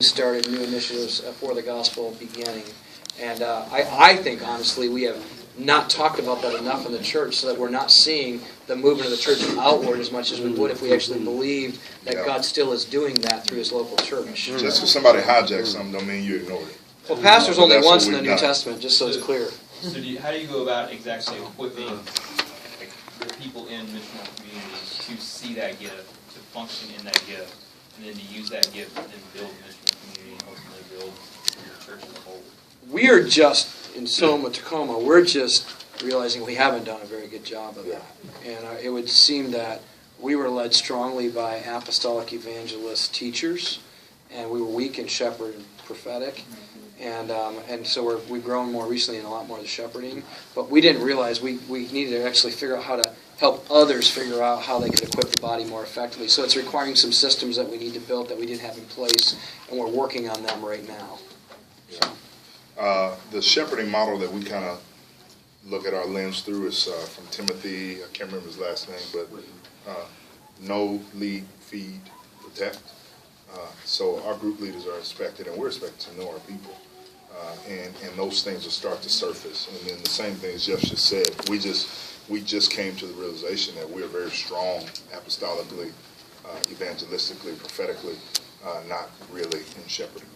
started new initiatives for the gospel beginning. And I think, honestly, we have not talked about that enough in the church, so that we're not seeing the movement of the church outward as much as we would if we actually believed that God still is doing that through His local church. Just because somebody hijacks something don't mean you ignore it. Well, pastor's only once in the New Testament, just so it's clear. So how do you go about exactly equipping the people in missional communities to see that gift, to function in that gift, and then to use that gift and then build a missional community and ultimately build the church as a whole? We are just, in Soma, Tacoma, we're just realizing we haven't done a very good job of that. And it would seem that we were led strongly by apostolic evangelist teachers, and we were weak in shepherd and prophetic. And so we've grown more recently in a lot more of the shepherding. But we didn't realize we needed to actually figure out how to help others figure out how they could equip the body more effectively. So it's requiring some systems that we need to build that we didn't have in place, and we're working on them right now. So. The shepherding model that we kind of look at our lens through is from Timothy. I can't remember his last name, but know, lead, feed, protect. So our group leaders are expected, and we're expected to know our people. And those things will start to surface. And then the same thing as Jeff just said, we just came to the realization that we're very strong apostolically, evangelistically, prophetically, not really in shepherding.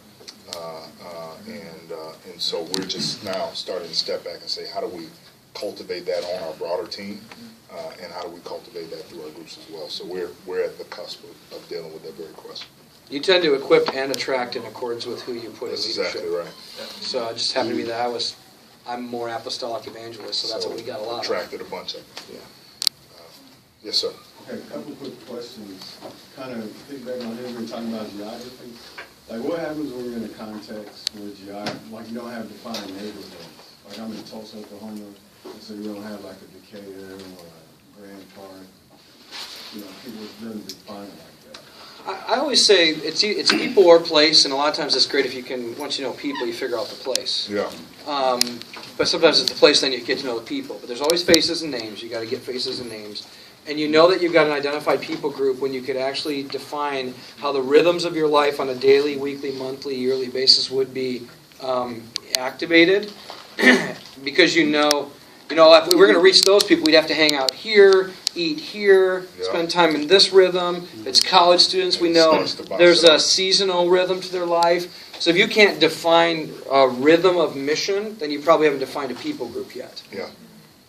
And so we're just now starting to step back and say, how do we cultivate that on our broader team, and how do we cultivate that through our groups as well? So we're at the cusp of dealing with that very question. You tend to equip and attract in accordance with who you put in leadership. That's exactly right. So it just happened to be that I'm more apostolic evangelist, so that's what we got a lot of. Attracted a bunch of them. Yeah. Yes, sir. Okay, a couple of quick questions. Kind of piggyback on him, we were talking about geography. Like, what happens when you're in a context where like you don't have defined neighborhoods? Like, I'm in Tulsa, Oklahoma, and so you don't have like a Decatur or a Grand Park. You know, people don't define it like that. I always say it's people or place, and a lot of times it's great if you can, once you know people, you figure out the place. Yeah. But sometimes it's the place, then you get to know the people. But there's always faces and names. You got to get faces and names. And you know that you've got an identified people group when you could actually define how the rhythms of your life on a daily, weekly, monthly, yearly basis would be activated. Because you know, if we were going to reach those people, we'd have to hang out here, eat here, spend time in this rhythm. If it's college students, we know there's a seasonal rhythm to their life. So if you can't define a rhythm of mission, then you probably haven't defined a people group yet. Yeah.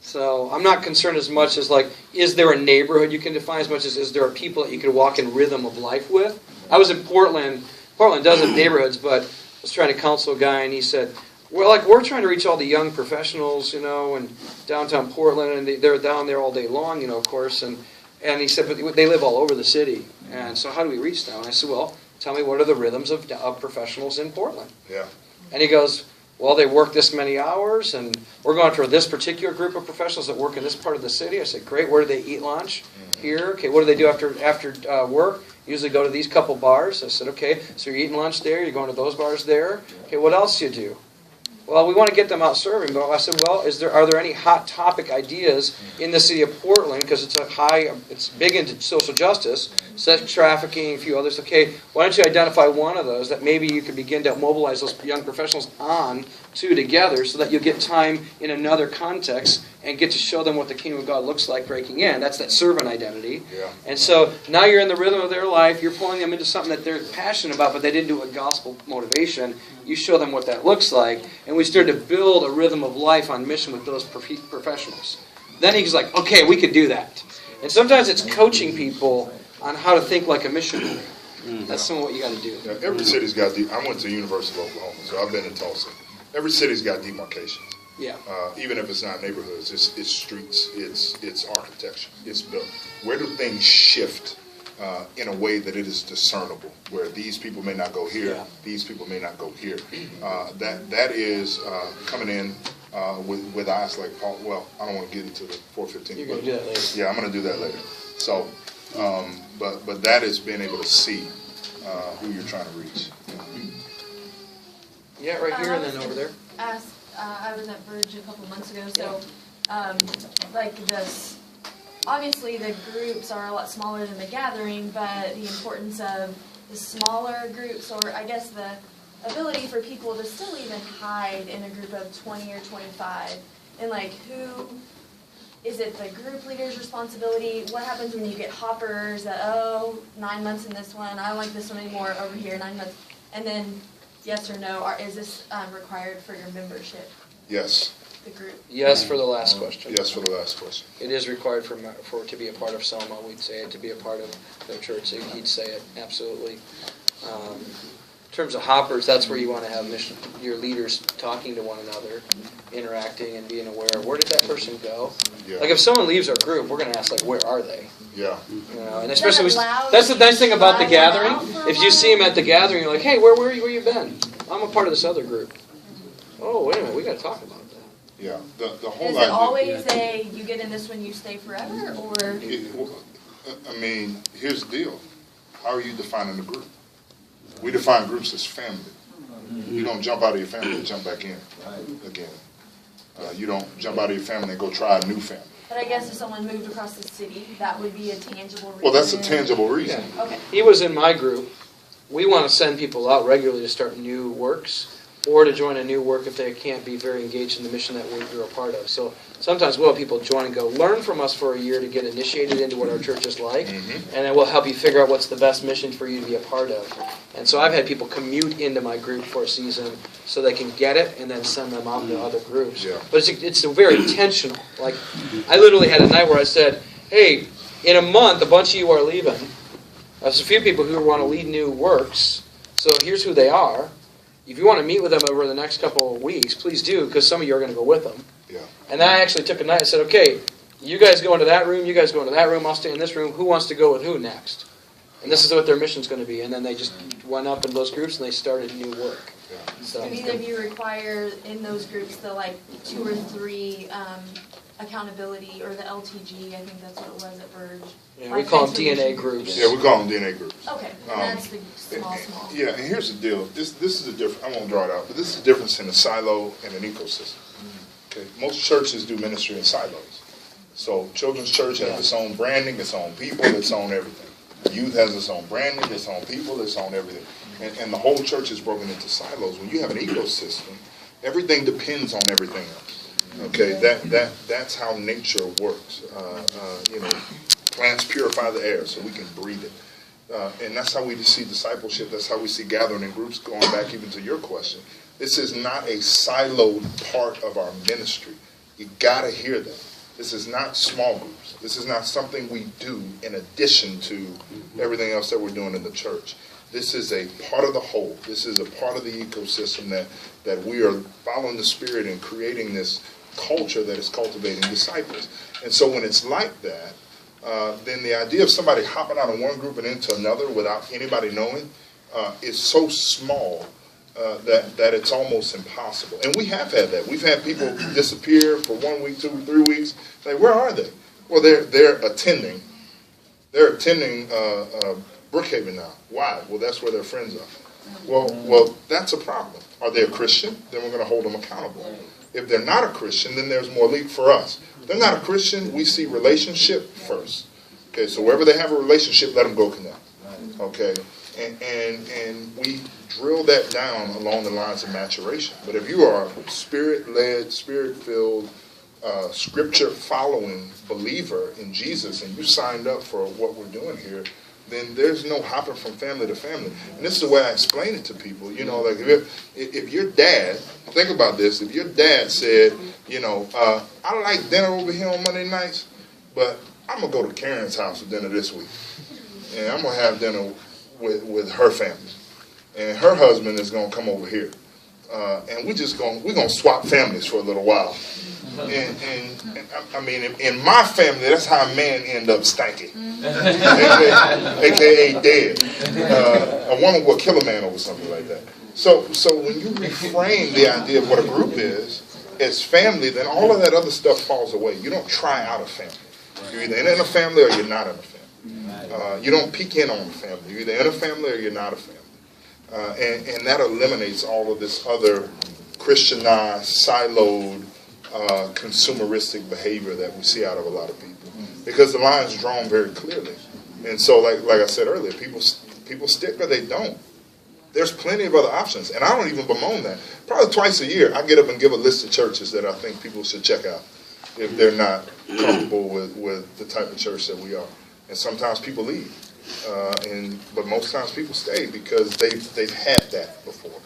So I'm not concerned as much as is there a neighborhood you can define as much as is there a people that you can walk in rhythm of life with? I was in Portland. Portland does have neighborhoods, but I was trying to counsel a guy, and he said, we're trying to reach all the young professionals, in downtown Portland, and they're down there all day long, of course. And he said, but they live all over the city. And so how do we reach them? And I said, well, tell me what are the rhythms of professionals in Portland? Yeah. And he goes, well, they work this many hours, and we're going for this particular group of professionals that work in this part of the city. I said, great. Where do they eat lunch? Here. Okay, what do they do after work? Usually go to these couple bars. I said, okay, so you're eating lunch there, you're going to those bars there. Okay, what else do you do? Well, we want to get them out serving, but I said, well, are there any hot topic ideas in the city of Portland, because it's big into social justice, sex trafficking, a few others. Okay, why don't you identify one of those that maybe you could begin to mobilize those young professionals on to together, so that you'll get time in another context and get to show them what the kingdom of God looks like breaking in. That's that servant identity. Yeah. And so now you're in the rhythm of their life. You're pulling them into something that they're passionate about, but they didn't do it with gospel motivation. You show them what that looks like, and we started to build a rhythm of life on mission with those professionals. Then he's like, okay, we could do that. And sometimes it's coaching people on how to think like a missionary. That's some of what you got to do. Yeah, every city's got I went to the University of Oklahoma, so I've been in Tulsa. Every city's got demarcations. Yeah. Even if it's not neighborhoods, it's streets, it's architecture, it's built. Where do things shift in a way that it is discernible, where these people may not go here, these people may not go here? That is coming in with eyes like Paul. Well, I don't want to get into the 415. You're going to do that later. Yeah, I'm going to do that later. So, but that is being able to see who you're trying to reach. Yeah, right here and then over there. I was at Verge a couple months ago, so obviously the groups are a lot smaller than the gathering, but the importance of the smaller groups, or I guess the ability for people to still even hide in a group of 20 or 25, and like who, is it the group leader's responsibility? What happens when you get hoppers that, 9 months in this one, I don't like this one anymore, over here, 9 months, and then yes or no, is this required for your membership? Yes. The group. Yes for the last question. Yes for the last question. It is required for to be a part of Soma. We'd say it to be a part of their church. He'd say it, absolutely. In terms of hoppers, that's where you want to have your leaders talking to one another, interacting and being aware of where did that person go. Yeah. Like if someone leaves our group, we're going to ask like, where are they? Yeah. You know, and especially that's the nice thing about the gathering. If you see them at the gathering, you're like, hey, where you been? I'm a part of this other group. Oh, wait a minute, we got to talk about that. Yeah. The whole Is idea. it always you get in this one, you stay forever, or? I mean, here's the deal. How are you defining the group? We define groups as family. You don't jump out of your family and jump back in again. You don't jump out of your family and go try a new family. But I guess if someone moved across the city, that would be a tangible reason. Well, that's a tangible reason. Yeah. Okay. He was in my group. We want to send people out regularly to start new works or to join a new work if they can't be very engaged in the mission that we're a part of. So sometimes we'll have people join and go, learn from us for a year to get initiated into what our church is like, and then we'll help you figure out what's the best mission for you to be a part of. And so I've had people commute into my group for a season so they can get it and then send them out to other groups. Yeah. But it's very intentional. Like, I literally had a night where I said, hey, in a month, a bunch of you are leaving. There's a few people who want to lead new works, so here's who they are. If you want to meet with them over the next couple of weeks, please do, because some of you are going to go with them. Yeah. And then I actually took a night and said, okay, you guys go into that room, you guys go into that room, I'll stay in this room. Who wants to go with who next? And this is what their mission's going to be. And then they just went up in those groups and they started new work. Yeah. So, Do either of you require in those groups the 2 or 3 accountability, or the LTG? I think that's what it was at Verge. yeah, we call them DNA groups. Yeah, we call them DNA groups. Okay, and that's the small. Yeah, and here's the deal. This is a difference. I won't draw it out, but this is the difference in a silo and an ecosystem. Okay, most churches do ministry in silos. So children's church has its own branding, its own people, its own everything. Youth has its own branding, its own people, its own everything. And the whole church is broken into silos. When you have an ecosystem, everything depends on everything else. Okay, that's how nature works. Plants purify the air so we can breathe it. And that's how we see discipleship. That's how we see gathering in groups, going back even to your question. This is not a siloed part of our ministry. You got to hear that. This is not small groups. This is not something we do in addition to everything else that we're doing in the church. This is a part of the whole. This is a part of the ecosystem that we are following the Spirit and creating this culture that is cultivating disciples. And so when it's like that, then the idea of somebody hopping out of one group and into another without anybody knowing is so small that it's almost impossible. And we have had that. We've had people disappear for 1 week, 2, 3 weeks. Like, where are they? Well, they're attending. They're attending Brookhaven now. Why? Well, that's where their friends are. Well, that's a problem. Are they a Christian? Then we're going to hold them accountable. If they're not a Christian, then there's more leap for us. If they're not a Christian, we see relationship first. Okay, so wherever they have a relationship, let them go connect. Okay, and we drill that down along the lines of maturation. But if you are a Spirit-led, Spirit-filled, Scripture-following believer in Jesus, and you signed up for what we're doing here, then there's no hopping from family to family. And this is the way I explain it to people. You know, like if your dad, think about this, if your dad said, I like dinner over here on Monday nights, but I'm going to go to Karen's house for dinner this week. And I'm going to have dinner with her family. And her husband is going to come over here. And we're going to swap families for a little while. And I mean, in my family, that's how a man end up stanky, aka dead. A woman will kill a man over something like that. So when you reframe the idea of what a group is as family, then all of that other stuff falls away. You don't try out a family. You're either in a family or you're not in a family. You don't peek in on a family. You're either in a family or you're not a family. And that eliminates all of this other Christianized, siloed, consumeristic behavior that we see out of a lot of people, because the line is drawn very clearly. And so, like I said earlier, people people stick or they don't. There's plenty of other options, and I don't even bemoan that. Probably twice a year, I get up and give a list of churches that I think people should check out if they're not comfortable with the type of church that we are. And sometimes people leave, but most times people stay because they've had that before,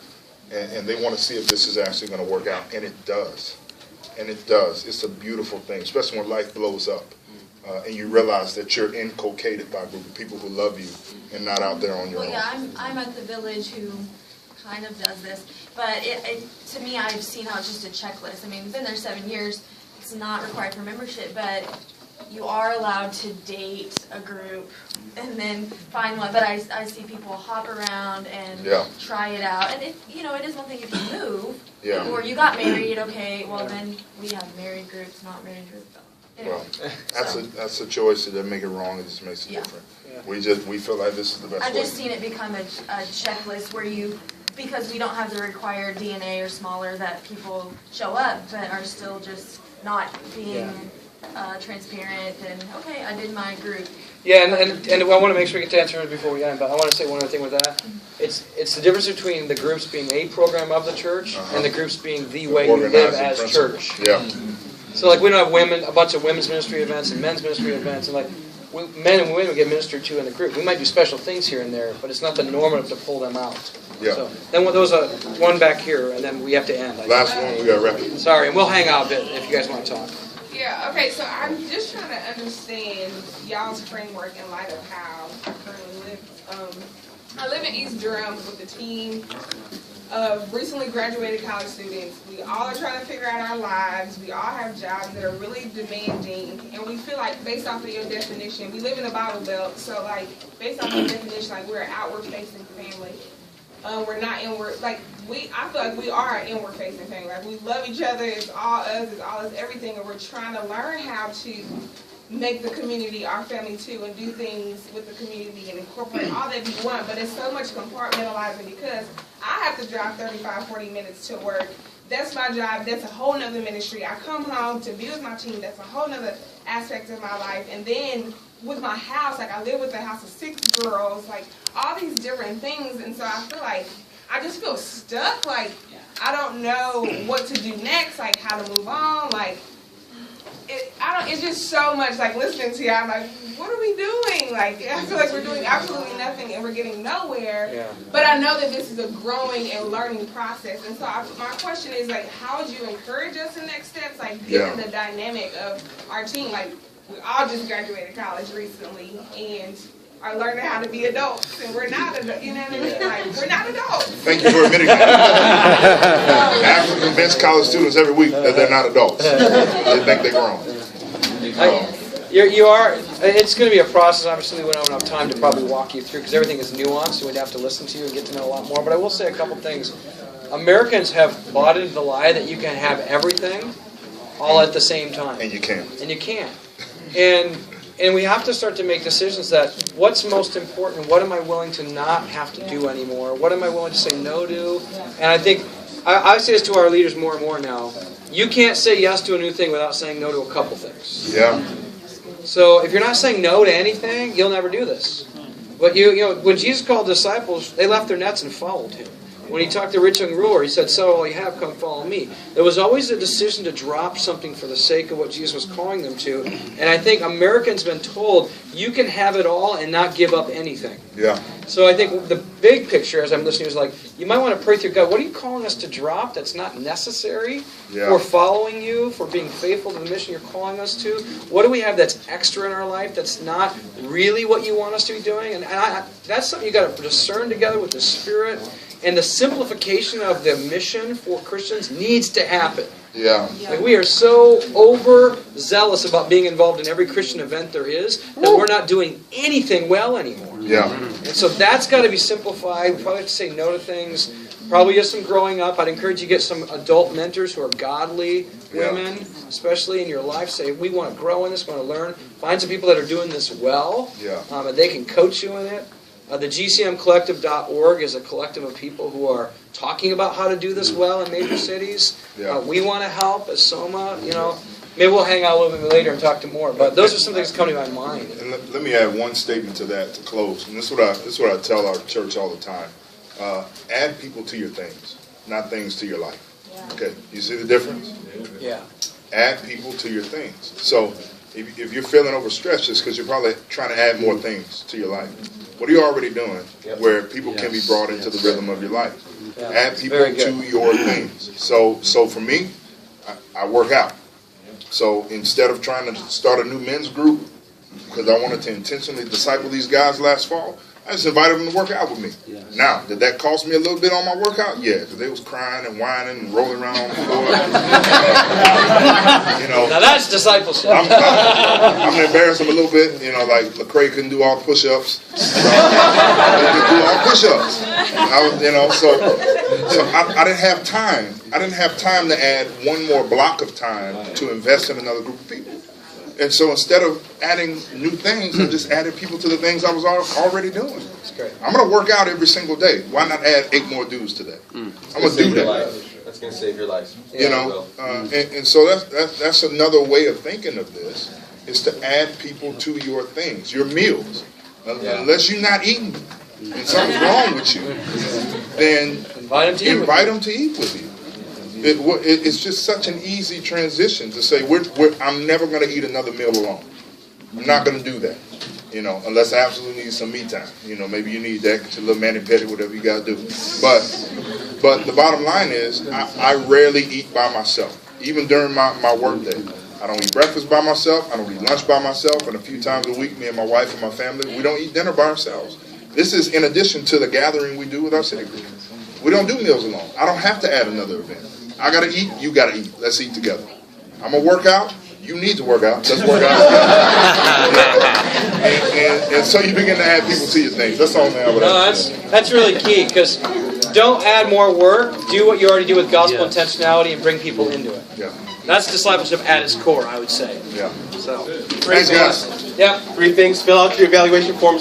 and they want to see if this is actually going to work out, and it does. And it does. It's a beautiful thing, especially when life blows up. And you realize that you're inculcated by a group of people who love you and not out there on your own. Well, yeah, I'm at the Village who kind of does this, but to me, I've seen how it's just a checklist. I mean, we've been there 7 years. It's not required for membership, but you are allowed to date a group and then find one. But I see people hop around and try it out. And it is one thing if you move or you got married. Okay, well then we have married groups, not married groups. Anyway, well, that's a choice. It doesn't make it wrong. It just makes it different. Yeah. We feel like this is the best. I've just seen it become a checklist where because we don't have the required DNA or smaller, that people show up but are still just not being transparent and okay, I did my group. Yeah, and I want to make sure we get to answer it before we end, but I want to say one other thing with that. It's the difference between the groups being a program of the church and the groups being the way you live as principle. Church. Yeah. So like we don't have a bunch of women's ministry events and men's ministry events, and like men and women get ministered to in the group. We might do special things here and there, but it's not the norm to pull them out. Yeah. So then there was one back here, and then we have to end. Last one, we got wrap it. Sorry, and we'll hang out a bit if you guys want to talk. Yeah, okay, so I'm just trying to understand y'all's framework in light of how I currently live. I live in East Durham with a team of recently graduated college students. We all are trying to figure out our lives. We all have jobs that are really demanding, and we feel like, based off of your definition, we live in a Bible Belt, so like, based off of your definition, like, we're an outward-facing family. We're not inward, I feel like we are an inward-facing family. Like, we love each other, it's all us, everything, and we're trying to learn how to make the community our family too, and do things with the community and incorporate all that we want, but it's so much compartmentalizing because I have to drive 35, 40 minutes to work. That's my job, that's a whole nother ministry. I come home to be with my team, that's a whole nother aspect of my life, and then with my house, like I live with a house of 6 girls, like all these different things, and so I feel like I just feel stuck, like I don't know what to do next, like how to move on, like it's just so much, like listening to you, I'm like, what are we doing? Like I feel like we're doing absolutely nothing and we're getting nowhere. Yeah. But I know that this is a growing and learning process, and so my question is like, how would you encourage us in next steps, like given the dynamic of our team, like we all just graduated college recently and are learning how to be adults, and we're not adults, you know what I mean? Like, we're not adults. Thank you for admitting that. I have to convince college students every week that they're not adults. They think they're grown. You are. It's going to be a process. Obviously, we don't have enough time to probably walk you through because everything is nuanced, so we'd have to listen to you and get to know a lot more. But I will say a couple things. Americans have bought into the lie that you can have everything all at the same time. And you can't. And you can't. And we have to start to make decisions that what's most important, what am I willing to not have to do anymore, what am I willing to say no to, and I think, I say this to our leaders more and more now, you can't say yes to a new thing without saying no to a couple things. Yeah. So if you're not saying no to anything, you'll never do this. But you know, when Jesus called disciples, they left their nets and followed him. When he talked to the rich young ruler, he said, "Sell all you have, come follow me." There was always a decision to drop something for the sake of what Jesus was calling them to. And I think Americans have been told, you can have it all and not give up anything. Yeah. So I think the big picture, as I'm listening, is like, you might want to pray through God, what are you calling us to drop that's not necessary for following you, for being faithful to the mission you're calling us to? What do we have that's extra in our life that's not really what you want us to be doing? And that's something you got to discern together with the Spirit. And the simplification of the mission for Christians needs to happen. Yeah. Like we are so overzealous about being involved in every Christian event there is that we're not doing anything well anymore. Yeah. And so that's got to be simplified. We probably have to say no to things. Probably just some growing up. I'd encourage you to get some adult mentors who are godly women, especially in your life. Say, we want to grow in this, we want to learn. Find some people that are doing this well, and they can coach you in it. The GCMcollective.org is a collective of people who are talking about how to do this well in major cities. We want to help as Soma. You know, maybe we'll hang out a little bit later and talk to more. But those are some things that come to my mind. And let me add one statement to that to close. And this is what I tell our church all the time. Add people to your things, not things to your life. Okay, you see the difference? Yeah. Add people to your things. So if you're feeling overstretched, it's because you're probably trying to add more things to your life. What are you already doing where people can be brought into the rhythm of your life? Yeah. Add people to your things. So for me, I work out. So instead of trying to start a new men's group, because I wanted to intentionally disciple these guys last fall, I just invited them to work out with me. Yes. Now, did that cost me a little bit on my workout? Yeah, because they was crying and whining and rolling around on the floor. Now that's discipleship. I'm gonna embarrass them a little bit. Like Lecrae couldn't do all the push-ups. They could do all push-ups. So I didn't have time. I didn't have time to add one more block of time to invest in another group of people. And so instead of adding new things, I just added people to the things I was already doing. That's great. I'm going to work out every single day. Why not add 8 more dudes today? I'm going to do that. That's going to save your life. And so that's another way of thinking of this, is to add people to your things, your meals. Unless you're not eating and something's wrong with you, then invite them to eat with you. It's just such an easy transition to say, I'm never going to eat another meal alone. I'm not going to do that, unless I absolutely need some me time. Maybe you need that, get your little mani-pedi, whatever you got to do. But the bottom line is, I rarely eat by myself, even during my work day. I don't eat breakfast by myself. I don't eat lunch by myself. And a few times a week, me and my wife and my family, we don't eat dinner by ourselves. This is in addition to the gathering we do with our city group. We don't do meals alone. I don't have to add another event. I got to eat, you got to eat. Let's eat together. I'm going to work out. You need to work out. Let's work out together. and so you begin to add people to your things. That's all, man. That's really key, because don't add more work. Do what you already do with gospel intentionality and bring people into it. Yeah. That's discipleship at its core, I would say. Yeah. So, Thanks, guys. Yeah. 3 things. Fill out your evaluation forms.